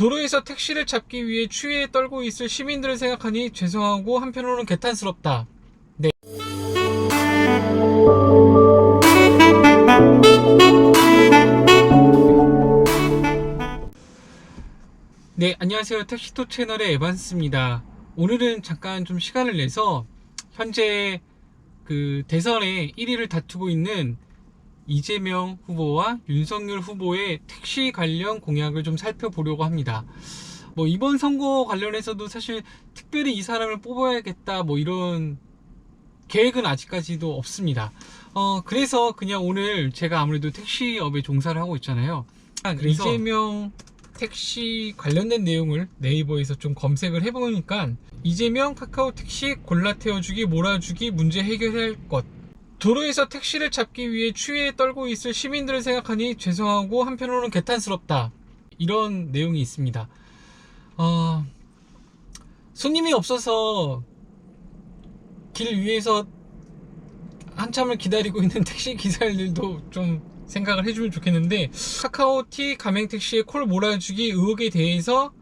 도로에서 택시를 잡기 위해 추위에 떨고 있을 시민들을 생각하니 죄송하고 한편으로는 개탄스럽다. 네. 네, 안녕하세요. 택시토 채널의 에반스입니다. 오늘은 잠깐 좀 시간을 내서 현재 그 대선에 1위를 다투고 있는 이재명 후보와 윤석열 후보의 택시 관련 공약을 좀 살펴보려고 합니다. 뭐 이번 선거 관련해서도 사실 특별히 이 사람을 뽑아야겠다 뭐 이런 계획은 아직까지도 없습니다. 그래서 그냥 오늘 제가 아무래도 택시업에 종사를 하고 있잖아요. 그래서 이재명 택시 관련된 내용을 네이버에서 좀 검색을 해보니까 이재명 카카오 택시 골라 태워주기 몰아주기 문제 해결할 것, 도로에서 택시를 잡기 위해 추위에 떨고 있을 시민들을 생각하니 죄송하고 한편으로는 개탄스럽다, 이런 내용이 있습니다. 손님이 없어서 길 위에서 한참을 기다리고 있는 택시 기사들도 좀 생각을 해주면 좋겠는데, 카카오티 가맹택시의 콜 몰아주기 의혹에 대해서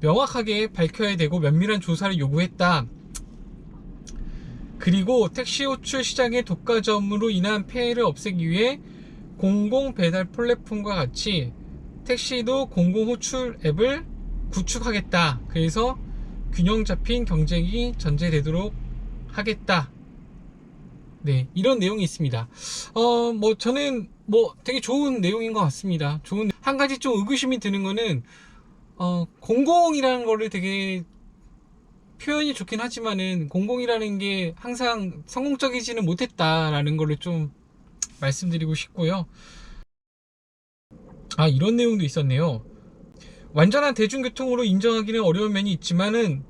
명확하게 밝혀야 되고 면밀한 조사를 요구했다. 그리고 택시 호출 시장의 독과점으로 인한 폐해를 없애기 위해 공공 배달 플랫폼과 같이 택시도 공공 호출 앱을 구축하겠다. 그래서 균형 잡힌 경쟁이 전제되도록 하겠다. 네, 이런 내용이 있습니다. 저는 되게 좋은 내용인 것 같습니다. 한 가지 좀 의구심이 드는 거는, 공공이라는 거를 되게 표현이 좋긴 하지만은 공공이라는 게 항상 성공적이지는 못했다라는 거를 좀 말씀드리고 싶고요. 이런 내용도 있었네요. 완전한 대중교통으로 인정하기는 어려운 면이 있지만은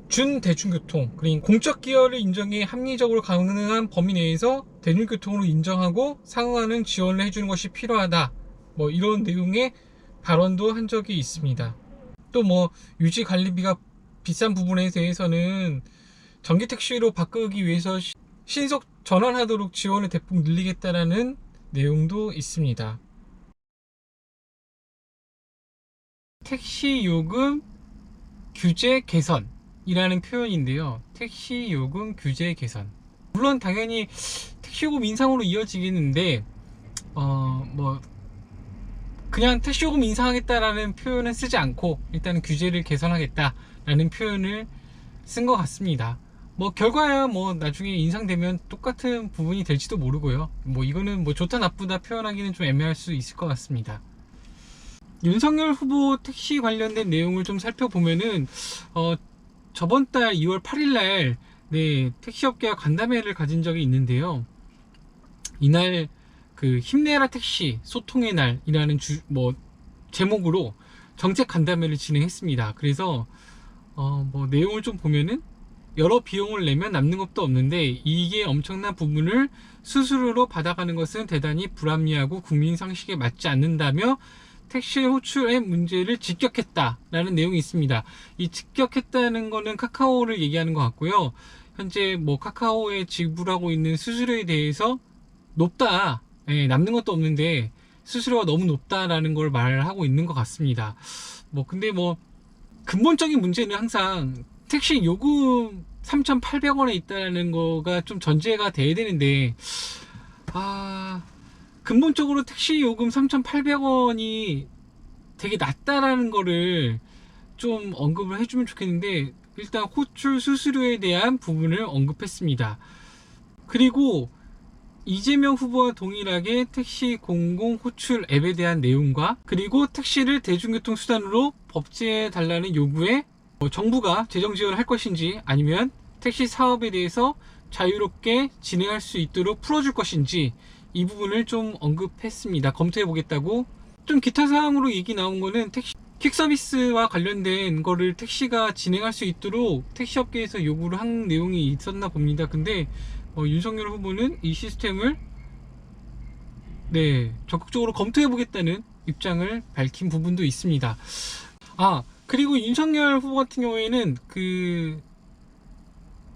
준대중교통, 그러니까 공적 기여를 인정해 합리적으로 가능한 범위 내에서 대중교통으로 인정하고 상응하는 지원을 해주는 것이 필요하다. 이런 내용의 발언도 한 적이 있습니다. 또 유지 관리비가 비싼 부분에 대해서는 전기택시로 바꾸기 위해서 신속 전환하도록 지원을 대폭 늘리겠다라는 내용도 있습니다. 택시 요금 규제 개선 이라는 표현인데요. 택시 요금 규제 개선, 물론 당연히 택시 요금 인상으로 이어지겠는데 그냥 택시 요금 인상하겠다라는 표현은 쓰지 않고 일단은 규제를 개선하겠다라는 표현을 쓴 것 같습니다. 결과야 나중에 인상되면 똑같은 부분이 될지도 모르고요. 이거는 좋다 나쁘다 표현하기는 좀 애매할 수 있을 것 같습니다. 윤석열 후보 택시 관련된 내용을 좀 살펴보면은 저번 달 2월 8일날 택시업계와 간담회를 가진 적이 있는데요. 이날 힘내라 택시 소통의 날이라는 제목으로 정책 간담회를 진행했습니다. 그래서 내용을 좀 보면은 여러 비용을 내면 남는 것도 없는데 이게 엄청난 부분을 수수료로 받아가는 것은 대단히 불합리하고 국민 상식에 맞지 않는다며 택시 호출 앱 문제를 직격했다라는 내용이 있습니다. 이 직격했다는 거는 카카오를 얘기하는 것 같고요. 현재 카카오에 지불하고 있는 수수료에 대해서 높다, 남는 것도 없는데 수수료가 너무 높다라는 걸 말하고 있는 것 같습니다. 근데 근본적인 문제는 항상 택시 요금 3,800원에 있다는 거가 좀 전제가 돼야 되는데, 근본적으로 택시 요금 3,800원이 되게 낮다라는 거를 좀 언급을 해주면 좋겠는데, 일단 호출 수수료에 대한 부분을 언급했습니다. 그리고 이재명 후보와 동일하게 택시 공공 호출 앱에 대한 내용과, 그리고 택시를 대중교통 수단으로 법제해 달라는 요구에 정부가 재정 지원을 할 것인지 아니면 택시 사업에 대해서 자유롭게 진행할 수 있도록 풀어줄 것인지, 이 부분을 좀 언급했습니다. 검토해 보겠다고. 좀 기타 사항으로 얘기 나온 거는 택시 퀵 서비스와 관련된 거를 택시가 진행할 수 있도록 택시업계에서 요구를 한 내용이 있었나 봅니다. 근데 윤석열 후보는 이 시스템을 적극적으로 검토해 보겠다는 입장을 밝힌 부분도 있습니다. 그리고 윤석열 후보 같은 경우에는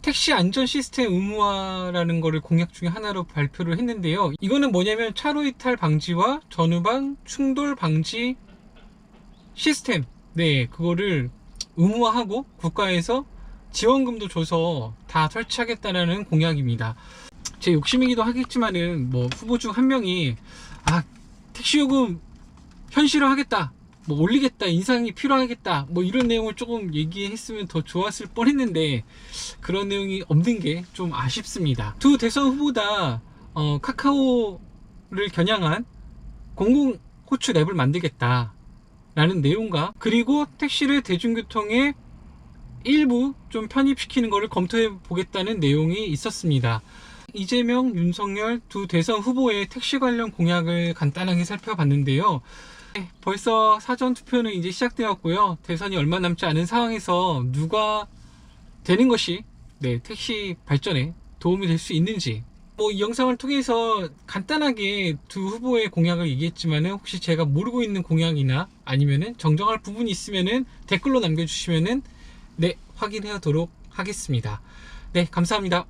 택시 안전 시스템 의무화라는 거를 공약 중에 하나로 발표를 했는데요. 이거는 뭐냐면 차로 이탈 방지와 전후방 충돌 방지 시스템, 네, 그거를 의무화하고 국가에서 지원금도 줘서 다 설치하겠다라는 공약입니다. 제 욕심이기도 하겠지만은 뭐 후보 중 한 명이 택시 요금 현실화하겠다, 뭐 올리겠다, 인상이 필요하겠다, 뭐 이런 내용을 조금 얘기했으면 더 좋았을 뻔했는데 그런 내용이 없는 게 좀 아쉽습니다. 두 대선 후보다 카카오를 겨냥한 공공 호출 앱을 만들겠다 라는 내용과, 그리고 택시를 대중교통에 일부 좀 편입시키는 것을 검토해 보겠다는 내용이 있었습니다. 이재명, 윤석열 두 대선 후보의 택시 관련 공약을 간단하게 살펴봤는데요. 벌써 사전투표는 이제 시작되었고요. 대선이 얼마 남지 않은 상황에서 누가 되는 것이 택시 발전에 도움이 될 수 있는지, 이 영상을 통해서 간단하게 두 후보의 공약을 얘기했지만은 혹시 제가 모르고 있는 공약이나 아니면은 정정할 부분이 있으면은 댓글로 남겨주시면은 확인하도록 하겠습니다. 감사합니다.